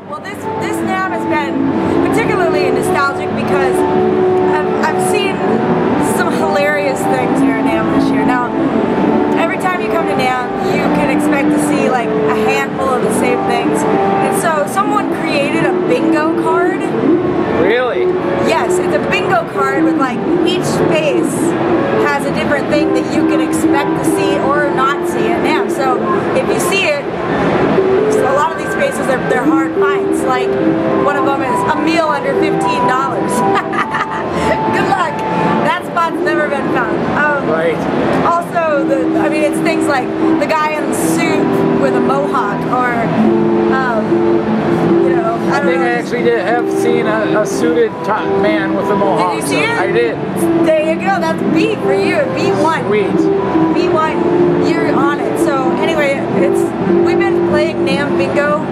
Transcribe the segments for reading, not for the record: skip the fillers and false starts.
Well, this NAMM has been particularly nostalgic because I've seen some hilarious things here at NAMM this year. Now, every time you come to NAMM, you can expect to see like a handful of the same things. And so someone created a bingo card. Really? Yes, it's a bingo card with like each space has a different thing that you can expect to see or not see at NAMM. So if you see it, a lot of these spaces they're hard finds. Like one of them is a meal under $15. Good luck. That spot's never been found. Right. Also, I mean, it's things like the guy in the suit with a mohawk, or you know, I don't know. I actually have seen a suited man with a mohawk. Did you see it? I did. There you go. That's B for you. B1. Sweet. B1. You're on it. So anyway, we've been playing NAMM bingo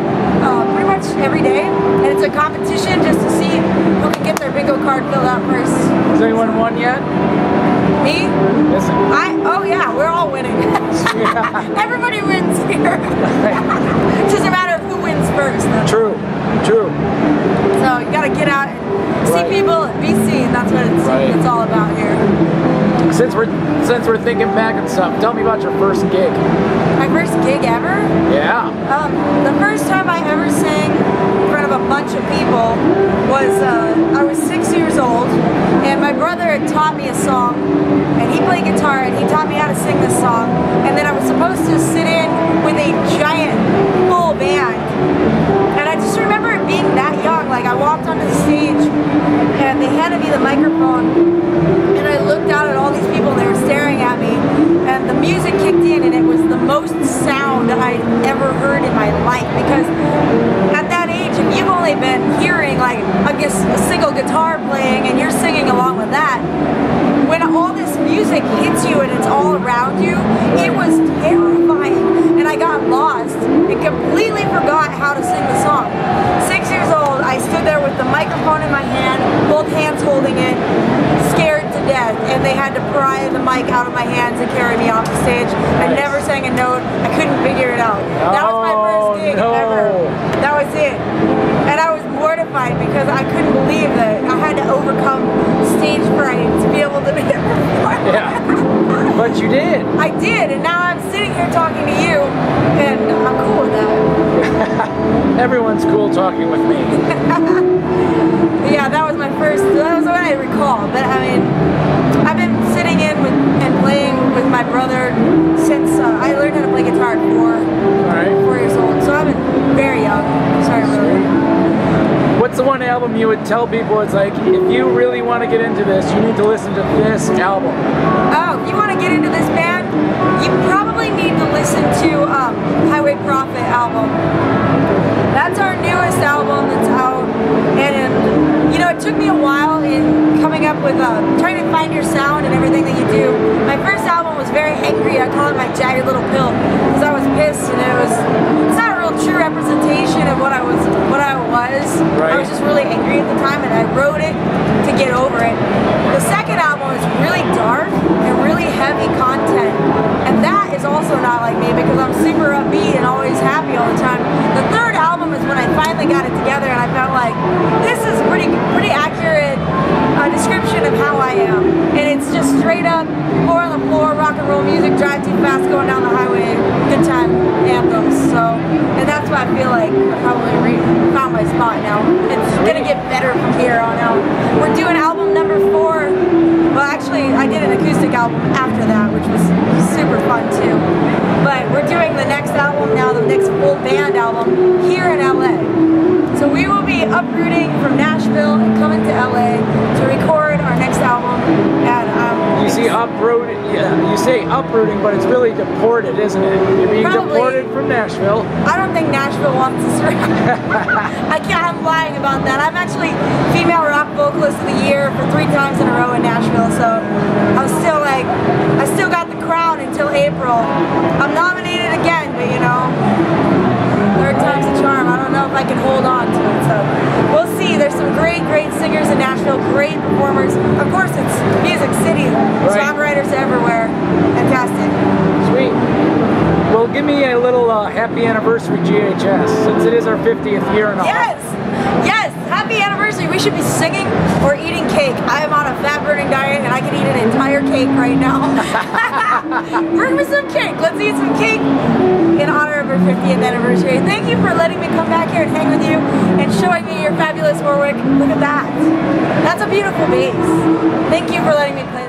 pretty much every day, and it's a competition just to see who can get their bingo card filled out first. Has anyone won yet? Me? Yes. Oh yeah, we're all winning. Everybody wins here. It's just a matter of who wins first. True. True. So you gotta get out and see people and be seen. That's what it's all about here. Since we're thinking back and stuff, tell me about your first gig. My first gig ever? Yeah. The first time I ever sang in front of a bunch of people was I was 6 years old, and my brother had taught me a song, and he played guitar, and he taught me how to sing this song, and then I was supposed to sit in with a giant full band, and I just remember it being that young. Like I walked onto the stage, and they handed me the microphone, and I looked out at all these people, and they were staring at me, and the music kicked in, and it was the most sound I'd ever heard in my life, because at that age, if you've only been hearing like a single guitar playing and you're singing along with that, when all this music hits you and it's all around you, it was terrifying, and I got lost and completely forgot how to sing the song. 6 years old, I stood there with the microphone in my hand, both hands holding it, scared to death, and they had to pry the mic out of my hands and carry me off the stage. I never sang a note. I couldn't figure it out. That was my first gig ever. That was it. And I was mortified because I couldn't believe that I had to overcome stage fright to be able to be a performer. Yeah. But you did. I did, and now I'm sitting here talking to you, and I'm cool with that. Everyone's cool talking with me. Yeah, that was my first, that was what I recall. But I mean, I've been sitting in and playing with my brother since I learned how to play guitar at 4 years old. So I've been very young. Sorry, really. What's the one album you would tell people, it's like, if you really want to get into this, you need to listen to this album? Oh, if you want to get into this band, you probably need to listen to Highway Prophet album. That's our newest album that's out, and you know, it took me a while in coming up with trying to find your sound and everything that you do. My first album was very angry. I call it my jagged little pill because I was pissed, and it's not a real true representation of what I was. Right. I was just really angry at the time, and I wrote it to get over it. The second album is really dark and really heavy content, and that is also not like me because I'm super upbeat and always happy all the time. The third album is when I finally got it together, and I felt like this is pretty accurate description of how I am, and it's just straight up four on the floor rock and roll music, drive too fast going down the highway, good time anthems. So, and that's why I feel like I probably found my spot now. It's gonna get better from here on out. We're doing album number 4. Well, actually, I did an acoustic album after that, which was super fun too. But we're doing the next album now, the next full band album here in LA. So we will be uprooting from Nashville and coming to LA to record our next album. And you see uprooting, yeah, you say uprooting, but it's really deported, isn't it? You're being deported from Nashville. I don't think Nashville wants us around. I'm lying about that. I'm actually female rock vocalist of the year for 3 times in a row in Nashville, so I'm still like, I still got the crown until April. I'm nominated again, but you know, 3rd time's the charm. I don't know if I can hold on to it, so we'll see. There's some great singers in Nashville, great performers. Of course, it's Music City, songwriters everywhere. Fantastic. Sweet. Well, give me a little happy anniversary anniversary GHS, since it is our 50th year and all. Yes! Yes! Happy anniversary! We should be singing or eating cake. I am on a fat-burning diet and I can eat an entire cake right now. Bring me some cake! Let's eat some cake in honor of our 50th anniversary. Thank you for letting me come back here and hang with you and showing me your fabulous Warwick. Look at that. That's a beautiful bass. Thank you for letting me play.